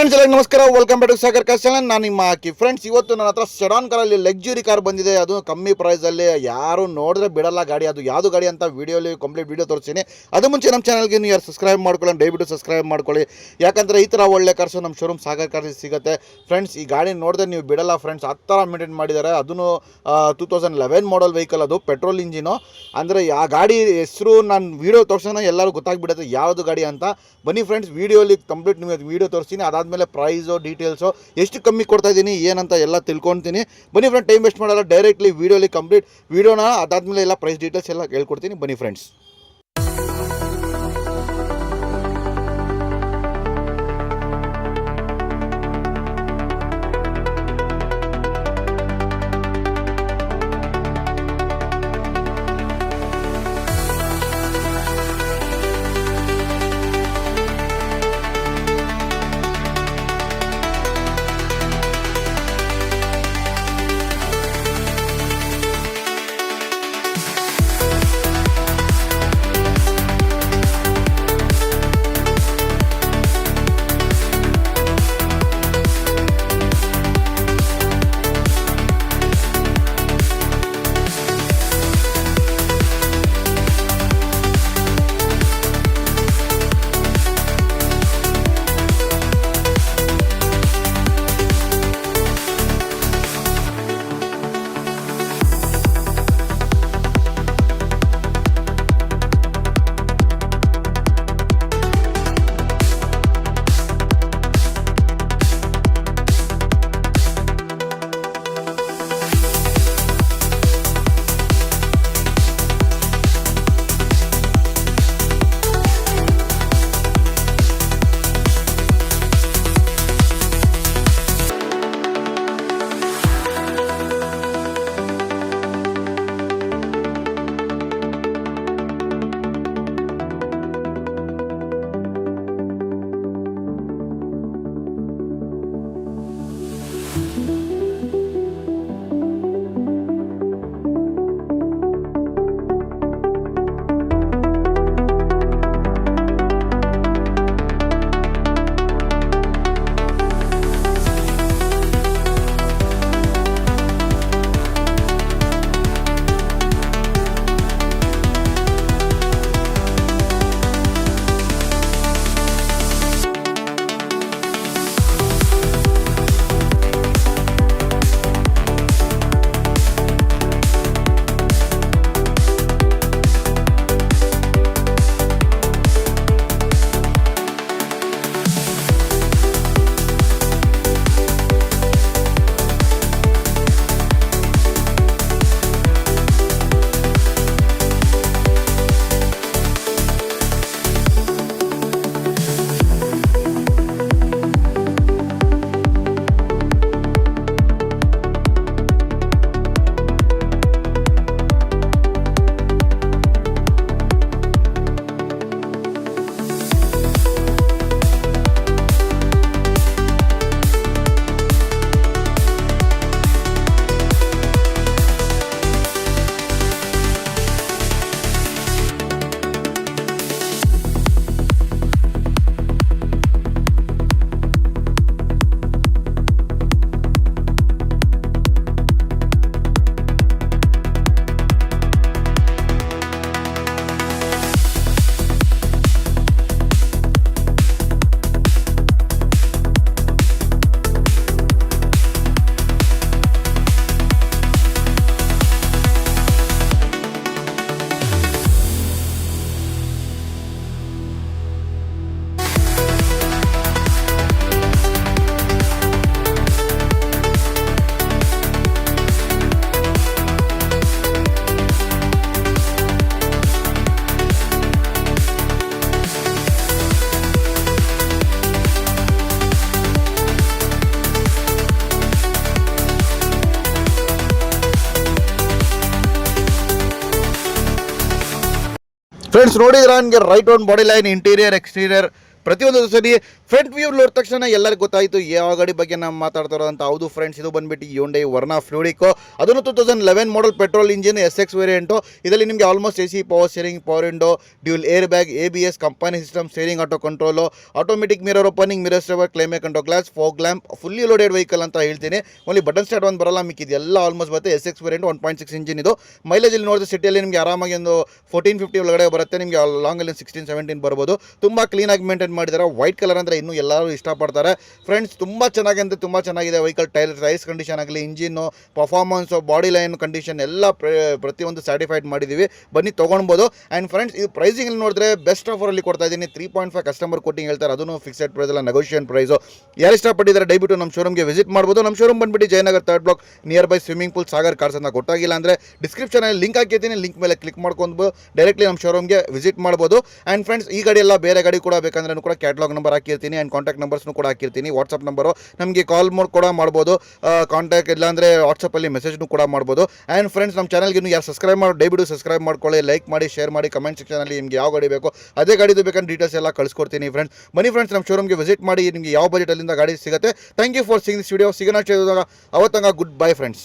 Friends ಎಲ್ಲ ನಮಸ್ಕಾರ, welcome back to Sagar car channel. ನಾನು ನಿಮ್ಮ ಹಾಕಿ ಫ್ರೆಂಡ್ಸ್. ಇವತ್ತು ನನ್ನ ಹತ್ರ ಸೆಡಾನ್ ಕಾರಲ್ಲಿ ಲಕ್ಸುರಿ ಕಾರ್ ಬಂದಿದೆ. ಅದು ಕಮ್ಮಿ ಪ್ರೈಸಲ್ಲಿ, ಯಾರು ನೋಡಿದ್ರೆ ಬಿಡಲ್ಲ ಗಾಡಿ. ಅದು ಯಾವುದು ಗಾಡಿ ಅಂತ ವಿಡಿಯೋಲಿ ಕಂಪ್ಲೀಟ್ ವಿಡಿಯೋ ತೋರಿಸ್ತೀನಿ. ಅದು ಮುಂಚೆ ನಮ್ಮ ಚಾನಲ್ಗೆ ನೀವು ಯಾರು ಸಬ್ಸ್ಕ್ರೈಬ್ ಮಾಡ್ಕೊಳ್ಳಿ, ದಯವಿಟ್ಟು ಸಬ್ಸ್ಕ್ರೈಬ್ ಮಾಡ್ಕೊಳ್ಳಿ. ಯಾಕಂದರೆ ಈ ಥರ ಒಳ್ಳೆ ಕಾರ್ಸು ನಮ್ಮ ಶೋರೂಮ್ ಸಾಗರ್ ಕಾರ್ ಸಿಗುತ್ತೆ ಫ್ರೆಂಡ್ಸ್. ಈ ಗಾಡಿ ನೋಡಿದ್ರೆ ನೀವು ಬಿಡಲ್ಲ ಫ್ರೆಂಡ್ಸ್, ಆ ಥರ ಮೇಂಟೈನ್ ಮಾಡಿದ್ದಾರೆ. ಅದನ್ನು 2011 ಮಾಡಲ್ ವೆಹಿಕಲ್, ಅದು ಪೆಟ್ರೋಲ್ ಇಂಜಿನು. ಅಂದರೆ ಆ ಗಾಡಿ ಹೆಸರು ನಾನು ವೀಡಿಯೋ ತೋರಿಸೋಣ ಎಲ್ಲರೂ ಗೊತ್ತಾಗ್ಬಿಡುತ್ತೆ ಯಾವುದು ಗಾಡಿ ಅಂತ. ಬನ್ನಿ ಫ್ರೆಂಡ್ಸ್, ವೀಡಿಯೋಲಿ ಕಂಪ್ಲೀಟ್ ನಿಮಗೆ ವೀಡಿಯೋ ತೋರಿಸ್ತೀನಿ. ಅದಾದಮೇಲೆ ಪ್ರೈಸು ಡೀಟೇಲ್ಸು ಎಷ್ಟು ಕಮ್ಮಿ ಕೊಡ್ತಾ ಇದ್ದೀನಿ ಏನಂತ ಎಲ್ಲ ತಿಳ್ಕೊಳ್ತೀನಿ. ಬನ್ನಿ ಫ್ರೆಂಡ್, ಟೈಮ್ ವೇಸ್ಟ್ ಮಾಡಲ್ಲ, ಡೈರೆಕ್ಟ್ಲಿ ವೀಡಿಯೋಲಿ ಕಂಪ್ಲೀಟ್ ವೀಡಿಯೋನ ಅದಾದಮೇಲೆ ಎಲ್ಲ ಪ್ರೈಸ್ ಡೀಟೇಲ್ಸ್ ಎಲ್ಲ ಹೇಳ್ಕೊಡ್ತೀನಿ. ಬನ್ನಿ ಫ್ರೆಂಡ್ಸ್. ಫ್ರೆಂಡ್ಸ್ ನೋಡಿದ್ರೆ ನನಗೆ ರೈಟ್ ಒಂದು ಬಾಡಿ ಲೈನ್, ಇಂಟೀರಿಯರ್ ಎಕ್ಸ್ಟೀರಿಯರ್ ಪ್ರತಿಯೊಂದು ಸರಿ ಫ್ರಂಟ್ ವ್ಯೂ ನೋಡಿದ ತಕ್ಷಣ ಎಲ್ಲರಿಗೂ ಗೊತ್ತಾಯಿತು ಯಾವ ಗಾಡಿ ಬಗ್ಗೆ ನಾವು ಮಾತಾಡ್ತಾರೋ ಅಂತ. ಹೌದು ಫ್ರೆಂಡ್ಸ್, ಇದು ಬಂದ್ಬಿಟ್ಟು Hyundai ವರ್ನಾ ಫ್ಲೂಡಿಕೋ. ಅದನ್ನು 2011 ಮಾಡಲ್ ಪೆಟ್ರೋಲ್ ಇಂಜಿನ್ SX ವೇರಿಯಂಟು. ಇದರಲ್ಲಿ ನಿಮಗೆ almost AC, power steering, power window, dual air bag, ABS, company system, steering auto control, automatic mirror opening, mirror stable, climate control glass, fog lamp, fully loaded vehicle ಅಂತ ಹೇಳ್ತೀನಿ. Only button start ಒಂದು ಬರಲ್ಲ, ಮಿಕ್ಕಿದೆ ಎಲ್ಲ almost ಬರುತ್ತೆ. SX variant 1.6 engine ಇದು. ಮೈಲೇಜಲ್ಲಿ ನೋಡಿದ್ರೆ ಸಿಟಿಯಲ್ಲಿ ನಿಮಗೆ ಆರಾಮಾಗಿ ಒಂದು 14-15 ಒಳಗಡೆ ಬರುತ್ತೆ. ನಿಮಗೆ ಲಾಂಗಲ್ಲಿ 16-17 ಬರ್ಬೋದು. ತುಂಬ ಕ್ಲೀನಾಗಿ ಮೇಂಟೈನ್ ಮಾಡಿದ್ದಾರೆ. ವೈಟ್ ಕಲರ್ ಅಂದರೆ ಇನ್ನೂ ಎಲ್ಲರೂ ಇಷ್ಟಪಡ್ತಾರೆ ಫ್ರೆಂಡ್ಸ್. ತುಂಬ ಚೆನ್ನಾಗಿ ಅಂದರೆ ತುಂಬ ಚೆನ್ನಾಗಿದೆ ವೆಹಿಕಲ್. ಟೈರ್ಸ್ ಕಂಡೀಷನ್ ಆಗಲಿ, engine, performance, body line condition ಎಲ್ಲ ಪ್ರತಿಯೊಂದು ಸ್ಯಾಟಿಫೈಡ್ ಮಾಡಿದ್ದೀವಿ. ಬನ್ನಿ ತೊಗೊಳ್ಬೋದು. ಆ್ಯಂಡ್ ಫ್ರೆಂಡ್ಸ್, ಇದು ಪ್ರೈಸಿಂಗ್ ನೋಡಿದ್ರೆ ಬೆಸ್ಟ್ ಆಫರಲ್ಲಿ ಕೊಡ್ತಾ ಇದ್ದೀನಿ. 3.5 ಕಸ್ಟಮರ್ ಕೊಟ್ಟಿಂಗ್ ಹೇಳ್ತಾರೆ, ಅದನ್ನು ಫಿಕ್ಸೆಡ್ ಪ್ರೈಸ್ ಅಲ್ಲ, ನೆಗೋಷಿಯೇಷನ್ ಪ್ರೈಸು. ಯಾರು ಇಷ್ಟಪಟ್ಟಿದ್ದಾರೆ ದಯವಿಟ್ಟು ನಮ್ಮ ಶೋರೂಮ್ಗೆ ವಿಸಿಟ್ ಮಾಡ್ಬೋದು. ನಮ್ಮ ಶೋರೂಮ್ ಬಂದ್ಬಿಟ್ಟು Jayanagar 3rd block, near by swimming pool, Sagar cars ಅಂತ. ಗೊತ್ತಾಗಿಲ್ಲ ಅಂದರೆ ಡಿಸ್ಕ್ರಿಪ್ಷನಲ್ಲಿ ಲಿಂಕ್ ಹಾಕಿರ್ತೀನಿ, ಲಿಂಕ್ ಮೇಲೆ ಕ್ಲಿಕ್ ಮಾಡ್ಕೊಂಡು ಡೈರೆಕ್ಟ್ಲಿ ನಮ್ಮ ಶೋರೂಮ್ಗೆ ವಿಸಿಟ್ ಮಾಡ್ಬೋದು. ಆ್ಯಂಡ್ ಫ್ರೆಂಡ್ಸ್, ಈ ಗಾಡಿ ಎಲ್ಲ ಬೇರೆ ಗಾಡಿ ಕೂಡ ಬೇಕಂದ್ರೆ ಕೂಡ ಕ್ಯಾಟ್ಲಾಗ್ ನಂಬರ್ ಹಾಕಿರ್ತೀನಿ ಆ್ಯಂಡ್ ಕಾಂಟ್ಯಾಕ್ಟ್ ನಂಬರ್ಸ್ನು ಕೂಡ ಹಾಕಿರ್ತೀನಿ. ವಾಟ್ಸಪ್ ನಂಬರು ನಮಗೆ ಕಾಲ್ ಮಾಡಿ ಕೂಡ ಮಾಡ್ಬೋದು. ಕಾಂಟ್ಯಾಕ್ಟ್ ಇಲ್ಲಾಂದರೆ ವಾಟ್ಸಪ್ಪಲ್ಲಿ ಮೆಸೇಜ್ನು ಕೂಡ ಮಾಡ್ಬೋದು. ಆ್ಯಂಡ್ ಫ್ರೆಂಡ್ಸ್, ನಮ್ಮ ಚಾನಲ್ಗೆ ಇನ್ನೂ ಯಾರು ಸಬ್ಸ್ಕ್ರೈಬ್ ಮಾಡಿ ದಯವಿಟ್ಟು ಸಬ್ಸ್ಕ್ರೈಬ್ ಮಾಡ್ಕೊಳ್ಳಿ, ಲೈಕ್ ಮಾಡಿ, ಶೇರ್ ಮಾಡಿ. ಕಮೆಂಟ್ ಸೆಕ್ಷನಲ್ಲಿ ನಿಮಗೆ ಯಾವ ಗಾಡಿ ಬೇಕು ಅದೇ ಗಾಡಿದು ಬೇಕಂದ್ರೆ ಡೀಟೇಲ್ಸ್ ಎಲ್ಲ ಕಳಿಸ್ಕೊಡ್ತೀನಿ ಫ್ರೆಂಡ್ಸ್. ಬನ್ನಿ ಫ್ರೆಂಡ್ಸ್, ನಮ್ಮ ಶೋರೂಮ್ಗೆ ವಿಸಿಟ್ ಮಾಡಿ. ನಿಮಗೆ ಯಾವ ಬಜೆಟಲ್ಲಿಂದ ಗಾಡಿ ಸಿಗುತ್ತೆ. Thank you for seeing this video. ಸಿಗೋಣ ಅವತ್ತಂಗ ಗುಡ್ ಬೈ ಫ್ರೆಂಡ್ಸ್.